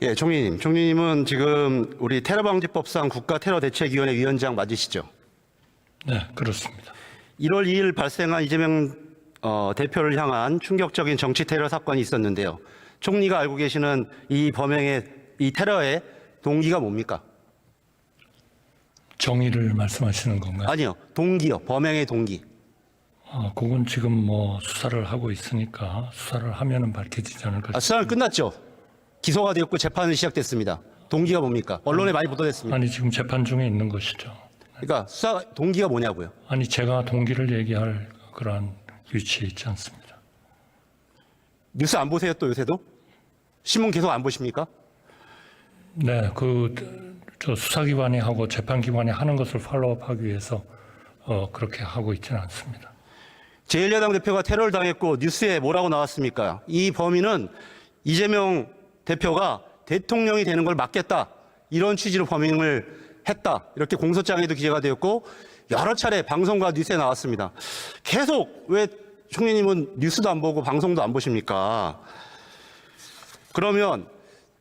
예, 총리님은 지금 우리 테러방지법상 국가테러대책위원회 위원장 맞으시죠? 네, 그렇습니다. 1월 2일 발생한 이재명 대표를 향한 충격적인 정치 테러 사건이 있었는데요. 총리가 알고 계시는 이 범행의 이 테러의 동기가 뭡니까? 정의를 말씀하시는 건가요? 아니요, 동기요. 범행의 동기. 그건 지금 뭐 수사를 하고 있으니까 수사를 하면은 밝혀지지 않을까. 수사는 끝났죠. 기소가 되었고 재판은 시작됐습니다. 동기가 뭡니까? 언론에 많이 보도됐습니다. 아니 지금 재판 중에 있는 것이죠. 그러니까 수사 동기가 뭐냐고요? 아니 제가 동기를 얘기할 그러한 위치에 있지 않습니다. 뉴스 안 보세요 또 요새도? 신문 계속 안 보십니까? 네, 저 수사기관이 하고 재판기관이 하는 것을 팔로우하기 위해서 그렇게 하고 있지는 않습니다. 제1야당 대표가 테러를 당했고 뉴스에 뭐라고 나왔습니까? 이 범인은 이재명 대표가 대통령이 되는 걸 막겠다. 이런 취지로 범행을 했다. 이렇게 공소장에도 기재가 되었고 여러 차례 방송과 뉴스에 나왔습니다. 계속 왜 총리님은 뉴스도 안 보고 방송도 안 보십니까? 그러면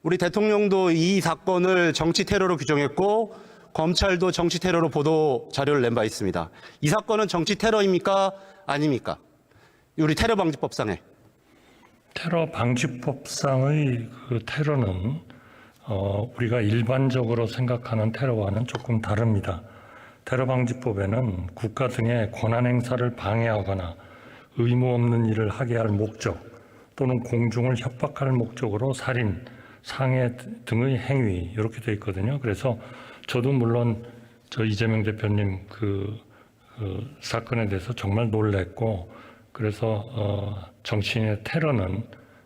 우리 대통령도 이 사건을 정치 테러로 규정했고 검찰도 정치 테러로 보도 자료를 낸 바 있습니다. 이 사건은 정치 테러입니까? 아닙니까? 우리 테러방지법상에. 테러방지법상의 그 테러는 우리가 일반적으로 생각하는 테러와는 조금 다릅니다. 테러방지법에는 국가 등의 권한 행사를 방해하거나 의무 없는 일을 하게 할 목적 또는 공중을 협박할 목적으로 살인, 상해 등의 행위 이렇게 되어 있거든요. 그래서 저도 물론 저 이재명 대표님 그 사건에 대해서 정말 놀랬고 그래서 정치인의 테러는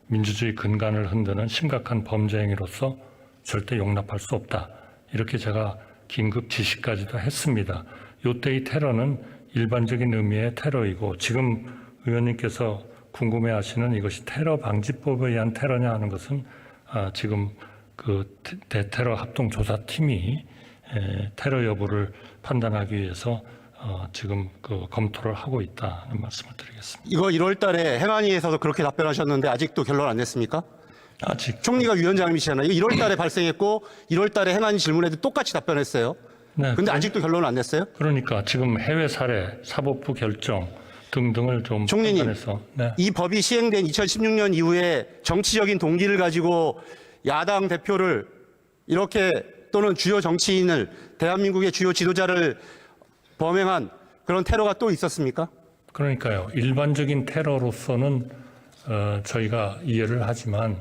민주주의 근간을 흔드는 심각한 범죄 행위로서 절대 용납할 수 없다. 이렇게 제가 긴급 지시까지도 했습니다. 요때의 테러는 일반적인 의미의 테러이고 지금 의원님께서 궁금해하시는 이것이 테러방지법에 의한 테러냐 하는 것은 지금 그 대테러 합동조사팀이 테러 여부를 판단하기 위해서 지금 그 검토를 하고 있다는 말씀을 드리겠습니다. 이거 1월 달에 행안위에서도 그렇게 답변하셨는데 아직도 결론 안 냈습니까? 아직 총리가 위원장님이시잖아요. 이거 1월 달에 발생했고 1월 달에 행안위 질문에도 똑같이 답변했어요. 네, 근데 아직도 결론을 안 냈어요? 그러니까 지금 해외 사례, 사법부 결정 등등을 좀 총리님, 판단해서 네. 이 법이 시행된 2016년 이후에 정치적인 동기를 가지고 야당 대표를 이렇게 또는 주요 정치인을 대한민국의 주요 지도자를 범행한 그런 테러가 또 있었습니까? 그러니까요. 일반적인 테러로서는 저희가 이해를 하지만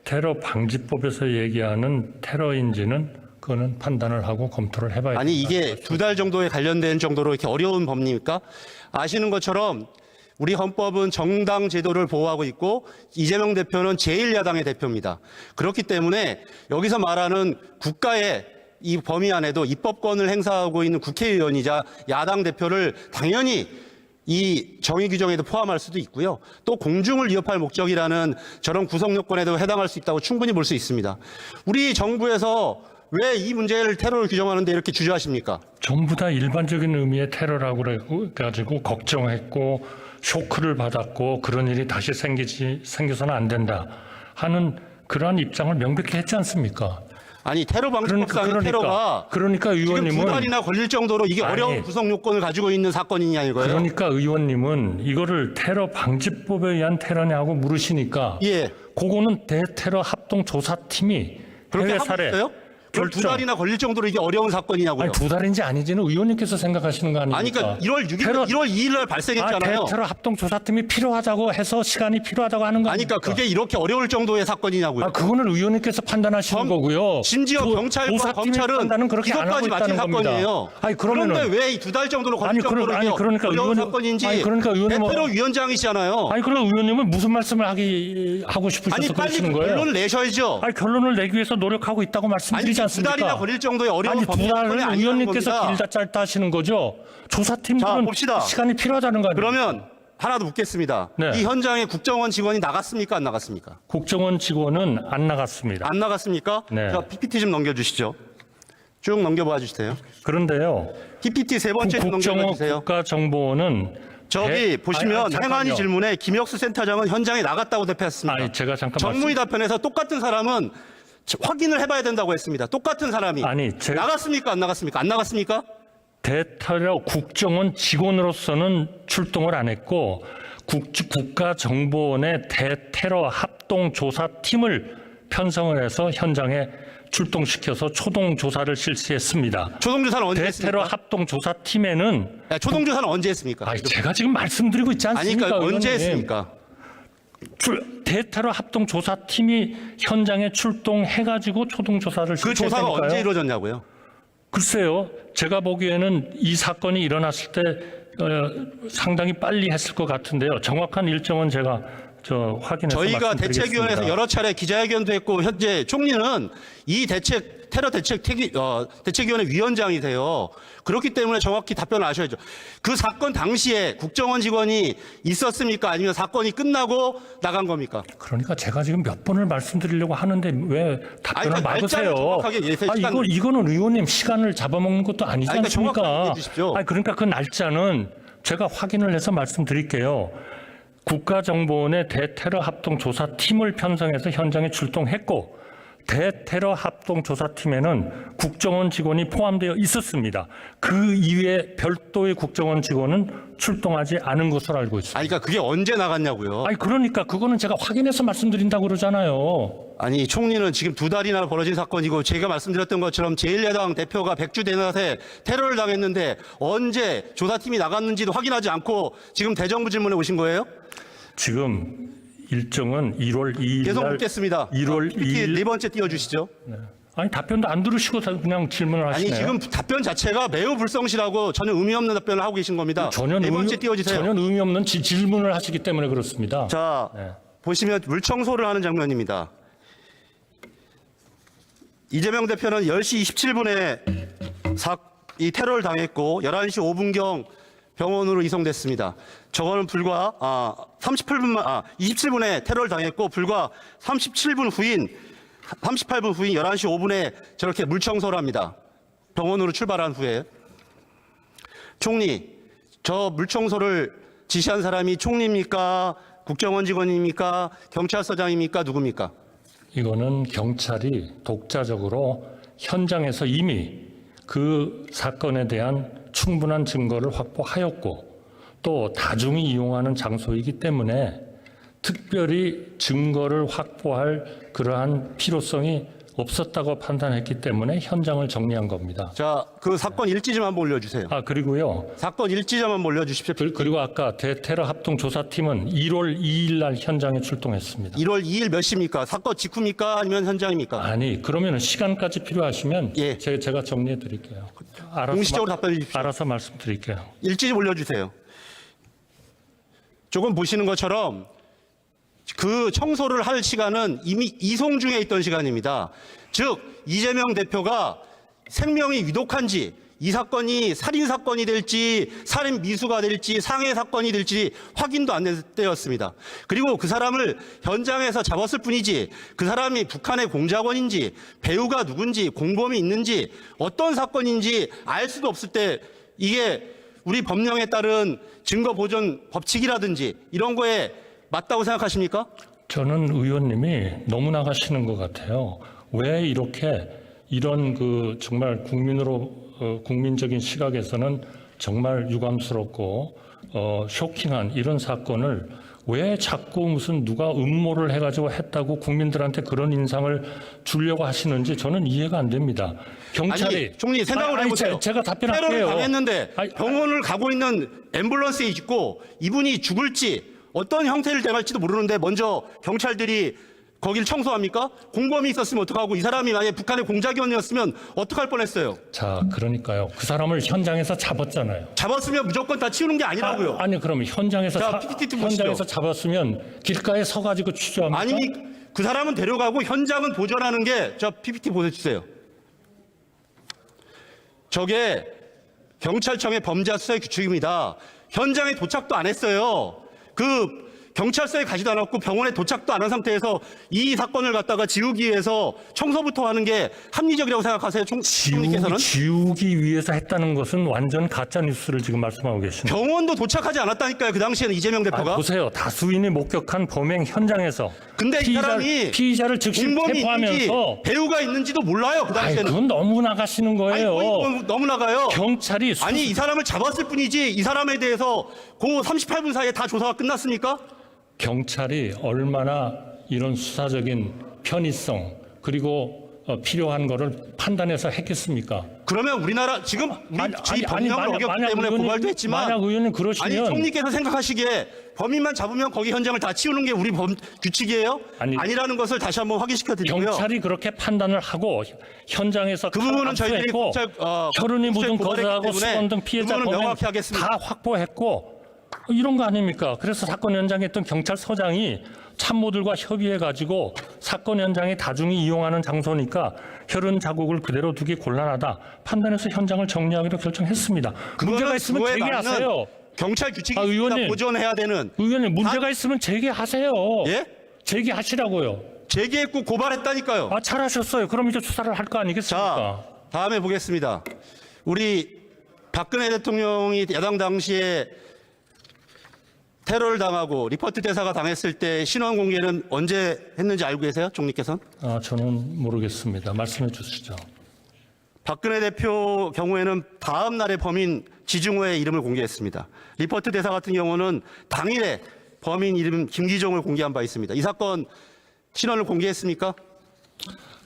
테러 방지법에서 얘기하는 테러인지는 그거는 판단을 하고 검토를 해봐야 아니 이게 2달 정도에 관련된 정도로 이렇게 어려운 법입니까? 아시는 것처럼 우리 헌법은 정당 제도를 보호하고 있고 이재명 대표는 제1야당의 대표입니다. 그렇기 때문에 여기서 말하는 국가의 이 범위 안에도 입법권을 행사하고 있는 국회의원이자 야당 대표를 당연히 이 정의 규정에도 포함할 수도 있고요. 또 공중을 위협할 목적이라는 저런 구성 요건에도 해당할 수 있다고 충분히 볼 수 있습니다. 우리 정부에서 왜 이 문제를 테러를 규정하는데 이렇게 주저하십니까? 전부 다 일반적인 의미의 테러라고 그래가지고 걱정했고 쇼크를 받았고 그런 일이 다시 생겨서는 안 된다 하는 그러한 입장을 명백히 했지 않습니까? 아니 테러방지법상의 테러가 그러니까 지금 의원님은 2달이나 걸릴 정도로 이게 어려운 구성 요건을 가지고 있는 사건이냐 이거예요. 그러니까 의원님은 이거를 테러 방지법에 의한 테러냐고 물으시니까 예. 그거는 대테러 합동조사팀이 그렇게 해외 하고 사례 있어요? 그럼 결정. 2달이나 걸릴 정도로 이게 어려운 사건이냐고요. 아니 2달인지 아닌지는 의원님께서 생각하시는 거 아닙니까? 아니 그러니까 1월 6일, 1월 2일 날 발생했잖아요. 대테러 합동조사팀이 필요하다고 해서 시간이 필요하다고 하는 거 아니 아닙니까? 그러니까 그게 이렇게 어려울 정도의 사건이냐고요. 그거는 의원님께서 판단하시는 거고요. 심지어 경찰과 조사팀의 검찰은 판단은 그렇게 안 하고 기소까지 마친 있다는 겁니다. 사건이에요. 아니 그러면은 그런데 왜 이 2달 정도로 걸릴 아니, 정도로 그러니까 어려운 의원님- 사건인지 아니, 그러니까 의원님은- 대테러 위원장이시잖아요. 아니 그럼 의원님은 무슨 말씀을 하고 싶으셔서 아니 빨리 그러시는 거예요? 결론을 내셔야죠. 아니 결론을 내기 위해서 노력하고 있다고 아니 말씀드리지 2달이나 않습니까? 걸릴 정도의 어려운 아니 2달은 의원님께서 겁니다. 길다 짧다 하시는 거죠. 자, 조사팀들은 봅시다. 시간이 필요하다는 거 아니에요? 그러면 하나 더 묻겠습니다. 네. 이 현장에 국정원 직원이 나갔습니까? 안 나갔습니까? 국정원 직원은 안 나갔습니다. 안 나갔습니까? 네. 자, PPT 좀 넘겨주시죠. 쭉 넘겨봐 주세요. 그런데요. PPT 세 번째 좀 넘겨봐 국정원 주세요. 국가정보원은 저기 보시면 잠깐만요. 행안위 질문에 김혁수 센터장은 현장에 나갔다고 답했습니다. 아니 제가 잠깐 전문의 답변에서 똑같은 사람은 확인을 해봐야 된다고 했습니다. 똑같은 사람이 아니, 나갔습니까? 안 나갔습니까? 안 나갔습니까? 대테러 국정원 직원으로서는 출동을 안 했고 국가정보원의 대테러 합동조사팀을 편성을 해서 현장에 출동시켜서 초동조사를 실시했습니다. 초동조사는 언제 대테러 했습니까? 합동조사팀에는 초동조사는 언제 했습니까? 제가 지금 말씀드리고 있지 아니, 않습니까? 그러니까 언제 의원님. 했습니까? 대테러 합동조사팀이 현장에 출동해가지고 초동조사를 그 조사가 실시했다니까요. 언제 이루어졌냐고요? 글쎄요. 제가 보기에는 이 사건이 일어났을 때 상당히 빨리 했을 것 같은데요. 정확한 일정은 제가 확인해서 저희가 말씀드리겠습니다. 대책위원회에서 여러 차례 기자회견도 했고 현재 총리는 이 테러 대책위원회 위원장이세요. 그렇기 때문에 정확히 답변을 하셔야죠. 그 사건 당시에 국정원 직원이 있었습니까? 아니면 사건이 끝나고 나간 겁니까? 그러니까 제가 지금 몇 번을 말씀드리려고 하는데 왜 답변을 아니, 그러니까 막으세요? 날짜를 정확하게 이거는 의원님 시간을 잡아먹는 것도 아니지 그러니까 정확하게 않습니까? 얘기해 주십시오. 그러니까 그 날짜는 제가 확인을 해서 말씀드릴게요. 국가정보원의 대테러 합동조사팀을 편성해서 현장에 출동했고 대테러 합동조사팀에는 국정원 직원이 포함되어 있었습니다. 그 이외에 별도의 국정원 직원은 출동하지 않은 것으로 알고 있습니다. 아니, 그러니까 그게 언제 나갔냐고요? 그러니까 그거는 제가 확인해서 말씀드린다고 그러잖아요. 아니, 총리는 지금 2달이나 벌어진 사건이고 제가 말씀드렸던 것처럼 제1야당 대표가 백주 대낮에 테러를 당했는데 언제 조사팀이 나갔는지도 확인하지 않고 지금 대정부 질문에 오신 거예요? 지금 일정은 1월 2일 계속 날 묻겠습니다. 1월 2일 네 번째 띄워주시죠. 답변도 안 들으시고 그냥 질문을 하시네요. 아니, 지금 답변 자체가 매우 불성실하고 전혀 의미 없는 답변을 하고 계신 겁니다. 전혀 네 번째 띄워주세요. 전혀 의미 없는 질문을 하시기 때문에 그렇습니다. 자, 보시면 물청소를 하는 장면입니다. 이재명 대표는 10시 27분에 이 테러를 당했고 11시 5분경 병원으로 이송됐습니다. 저거는 불과 27분에 테러를 당했고 불과 38분 후인 11시 5분에 저렇게 물청소를 합니다. 병원으로 출발한 후에. 총리, 저 물청소를 지시한 사람이 총리입니까? 국정원 직원입니까? 경찰서장입니까? 누굽니까? 이거는 경찰이 독자적으로 현장에서 이미 그 사건에 대한 충분한 증거를 확보하였고 또 다중이 이용하는 장소이기 때문에 특별히 증거를 확보할 그러한 필요성이 없었다고 판단했기 때문에 현장을 정리한 겁니다. 자, 그 사건 일지 좀 한번 올려주세요. 그리고요. 사건 일지 좀 한번 올려주십시오. 그리고 아까 대테러 합동조사팀은 1월 2일 날 현장에 출동했습니다. 1월 2일 몇 시입니까? 사건 직후입니까? 아니면 현장입니까? 그러면 시간까지 필요하시면 예. 제가 정리해 드릴게요. 공식적으로 답변해 주십시오. 알아서 말씀드릴게요. 일지 좀 올려주세요. 조금 보시는 것처럼 그 청소를 할 시간은 이미 이송 중에 있던 시간입니다. 즉 이재명 대표가 생명이 위독한지 이 사건이 살인 사건이 될지 살인 미수가 될지 상해 사건이 될지 확인도 안 될 때였습니다. 그리고 그 사람을 현장에서 잡았을 뿐이지 그 사람이 북한의 공작원인지 배우가 누군지 공범이 있는지 어떤 사건인지 알 수도 없을 때 이게 우리 법령에 따른 증거 보존 법칙이라든지 이런 거에 맞다고 생각하십니까? 저는 의원님이 너무 나가시는 것 같아요. 왜 이렇게 이런 정말 국민적인 시각에서는 정말 유감스럽고 쇼킹한 이런 사건을 왜 자꾸 무슨 누가 음모를 해가지고 했다고 국민들한테 그런 인상을 주려고 하시는지 저는 이해가 안 됩니다. 경찰이 아니, 총리 생각을 해보세요. 제가 답변할게요. 테러를 당했는데 병원을 가고 있는 앰뷸런스에 있고 이분이 죽을지 어떤 형태를 대할지도 모르는데 먼저 경찰들이 거길 청소합니까? 공범이 있었으면 어떡하고 이 사람이 만약에 북한의 공작원이었으면 어떡할 뻔했어요? 자, 그러니까요. 그 사람을 현장에서 잡았잖아요. 잡았으면 무조건 다 치우는 게 아니라고요. 그러면 현장에서 자, PPT 보시죠. 현장에서 잡았으면 길가에 서가지고 취조합니까? 아니 그 사람은 데려가고 현장은 보존하는 게 저 PPT 보여주세요. 저게 경찰청의 범죄 수사의 규칙입니다. 현장에 도착도 안 했어요. 그 경찰서에 가지도 않았고 병원에 도착도 안 한 상태에서 이 사건을 갖다가 지우기 위해서 청소부터 하는 게 합리적이라고 생각하세요? 총리께서는? 지우기 위해서 했다는 것은 완전 가짜 뉴스를 지금 말씀하고 계십니다. 병원도 도착하지 않았다니까요. 그 당시에는 이재명 대표가. 보세요. 다수인이 목격한 범행 현장에서 근데 이 사람이 피의자를 즉시 공범이 있는지 체포하면서 배우가 있는지도 몰라요. 그 당시에는. 그건 너무 나가시는 거예요. 너무 나가요. 경찰이 아니 이 사람을 잡았을 뿐이지 이 사람에 대해서 그 38분 사이에 다 조사가 끝났습니까? 경찰이 얼마나 이런 수사적인 편의성 그리고 필요한 거를 판단해서 했겠습니까? 그러면 우리나라 지금 우리 법령을 어겼기 때문에 고발도 했지만 만약 의원님 그러시면 아니 총리께서 생각하시기에 범인만 잡으면 거기 현장을 다 치우는 게 우리 규칙이에요? 아니라는 것을 다시 한번 확인시켜 드리고요. 경찰이 그렇게 판단을 하고 현장에서 그 부분은 저희들이 혈흔이 묻은 거사하고 수건 등 피해자 범행 명확히 하겠습니다. 다 확보했고 이런 거 아닙니까? 그래서 사건 현장에 있던 경찰서장이 참모들과 협의해가지고 사건 현장에 다중이 이용하는 장소니까 혈흔 자국을 그대로 두기 곤란하다 판단해서 현장을 정리하기로 결정했습니다. 문제가 있으면 제기하세요. 경찰 규칙이 의원님, 보존해야 되는. 의원님 문제가 있으면 제기하세요. 예? 제기하시라고요. 제기했고 고발했다니까요. 잘하셨어요. 그럼 이제 수사를 할 거 아니겠습니까? 자, 다음에 보겠습니다. 우리 박근혜 대통령이 야당 당시에 테러를 당하고 리퍼트 대사가 당했을 때 신원 공개는 언제 했는지 알고 계세요? 총리께서는? 저는 모르겠습니다. 말씀해 주시죠. 박근혜 대표 경우에는 다음 날에 범인 지중호의 이름을 공개했습니다. 리퍼트 대사 같은 경우는 당일에 범인 이름 김기종을 공개한 바 있습니다. 이 사건 신원을 공개했습니까?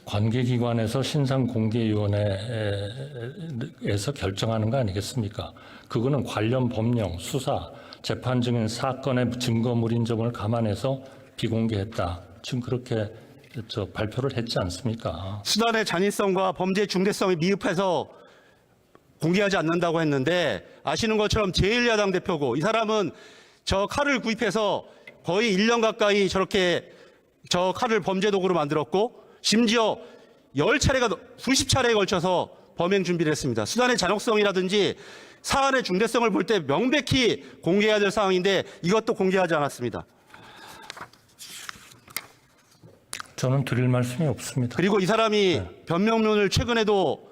관계기관에서 신상공개위원회에서 결정하는 거 아니겠습니까? 그거는 관련 법령, 수사, 재판 중인 사건의 증거물인 점을 감안해서 비공개했다. 지금 그렇게 발표를 했지 않습니까? 수단의 잔인성과 범죄 중대성이 미흡해서 공개하지 않는다고 했는데 아시는 것처럼 제1야당 대표고 이 사람은 저 칼을 구입해서 거의 1년 가까이 저렇게 저 칼을 범죄 도구로 만들었고 심지어 10차례가 수십 차례에 걸쳐서 범행 준비를 했습니다. 수단의 잔혹성이라든지 사안의 중대성을 볼 때 명백히 공개해야 될 상황인데 이것도 공개하지 않았습니다. 저는 드릴 말씀이 없습니다. 그리고 이 사람이 변명문을 최근에도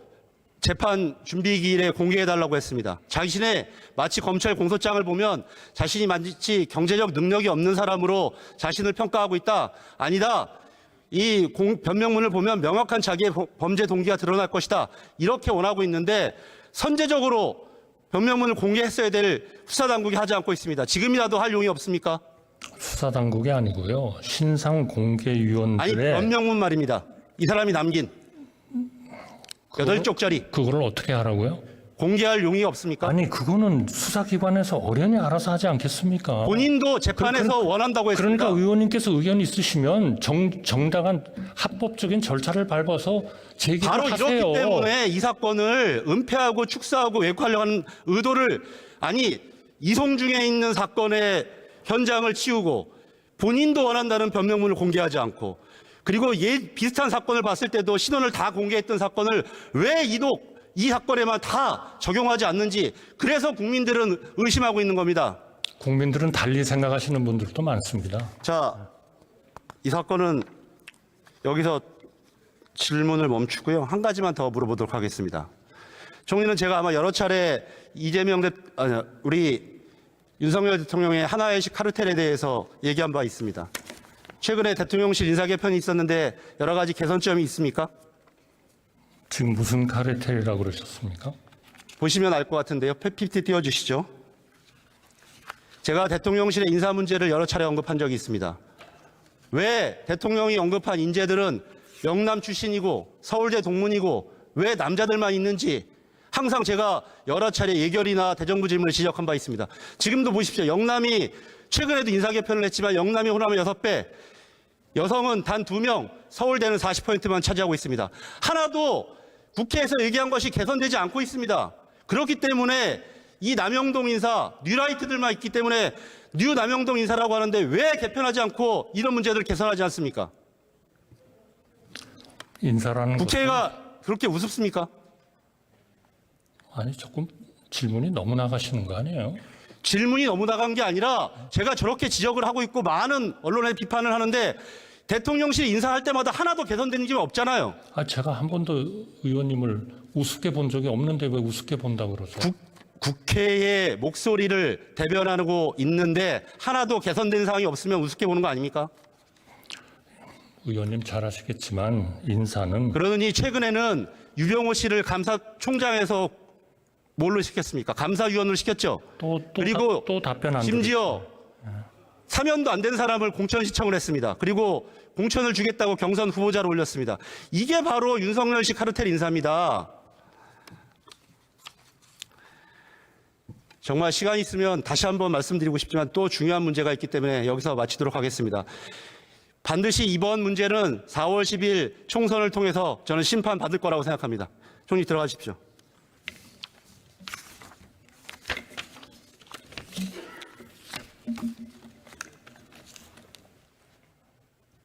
재판 준비기일에 공개해달라고 했습니다. 자신의 마치 검찰 공소장을 보면 자신이 마치 경제적 능력이 없는 사람으로 자신을 평가하고 있다. 아니다. 이 변명문을 보면 명확한 자기의 범죄 동기가 드러날 것이다. 이렇게 원하고 있는데 선제적으로 변명문을 공개했어야 될 수사당국이 하지 않고 있습니다. 지금이라도 할 용이 없습니까? 수사당국이 아니고요. 아니 신상공개위원들의 변명문 말입니다. 이 사람이 남긴 8쪽짜리 그거를 어떻게 하라고요? 공개할 용의가 없습니까? 아니 그거는 수사기관에서 어련히 알아서 하지 않겠습니까? 본인도 재판에서 원한다고 했습니다. 그러니까 의원님께서 의견 있으시면 정당한 합법적인 절차를 밟아서 제기를 바로 하세요. 이렇기 때문에 이 사건을 은폐하고 축사하고 왜곡하려고 하는 의도를 이송 중에 있는 사건의 현장을 치우고 본인도 원한다는 변명문을 공개하지 않고 그리고 비슷한 사건을 봤을 때도 신원을 다 공개했던 사건을 왜 이 사건에만 다 적용하지 않는지 그래서 국민들은 의심하고 있는 겁니다. 국민들은 달리 생각하시는 분들도 많습니다. 자, 이 사건은 여기서 질문을 멈추고요. 한 가지만 더 물어보도록 하겠습니다. 총리는 제가 아마 여러 차례 우리 윤석열 대통령의 하나의식 카르텔에 대해서 얘기한 바 있습니다. 최근에 대통령실 인사 개편이 있었는데 여러 가지 개선점이 있습니까? 지금 무슨 카르텔이라고 그러셨습니까? 보시면 알 것 같은데요. PPT 띄워주시죠. 제가 대통령실의 인사 문제를 여러 차례 언급한 적이 있습니다. 왜 대통령이 언급한 인재들은 영남 출신이고 서울대 동문이고 왜 남자들만 있는지 항상 제가 여러 차례 예결이나 대정부 질문을 지적한 바 있습니다. 지금도 보십시오. 영남이 최근에도 인사 개편을 했지만 영남이 호남의 6배, 여성은 단 2명, 서울대는 40%만 차지하고 있습니다. 하나도 국회에서 얘기한 것이 개선되지 않고 있습니다. 그렇기 때문에 이 남영동 인사, 뉴라이트들만 있기 때문에 뉴 남영동 인사라고 하는데 왜 개편하지 않고 이런 문제들을 개선하지 않습니까? 인사라는 국회가 그렇게 우습습니까? 아니 조금 질문이 너무 나가시는 거 아니에요? 질문이 너무 나간 게 아니라 제가 저렇게 지적을 하고 있고 많은 언론에 비판을 하는데 대통령실 인사할 때마다 하나도 개선된 점이 없잖아요. 제가 한 번도 의원님을 우습게 본 적이 없는데 왜 우습게 본다고 그러세요? 국회의 목소리를 대변하고 있는데 하나도 개선된 사항이 없으면 우습게 보는 거 아닙니까? 의원님 잘 아시겠지만 인사는 그러더니 최근에는 유병호 씨를 감사총장에서 뭘로 시켰습니까? 감사위원으로 시켰죠. 그리고 또 답변 안 심지어 사면도 안 된 사람을 공천 시청을 했습니다. 그리고 공천을 주겠다고 경선 후보자로 올렸습니다. 이게 바로 윤석열식 카르텔 인사입니다. 정말 시간이 있으면 다시 한번 말씀드리고 싶지만 또 중요한 문제가 있기 때문에 여기서 마치도록 하겠습니다. 반드시 이번 문제는 4월 10일 총선을 통해서 저는 심판받을 거라고 생각합니다. 총리 들어가십시오.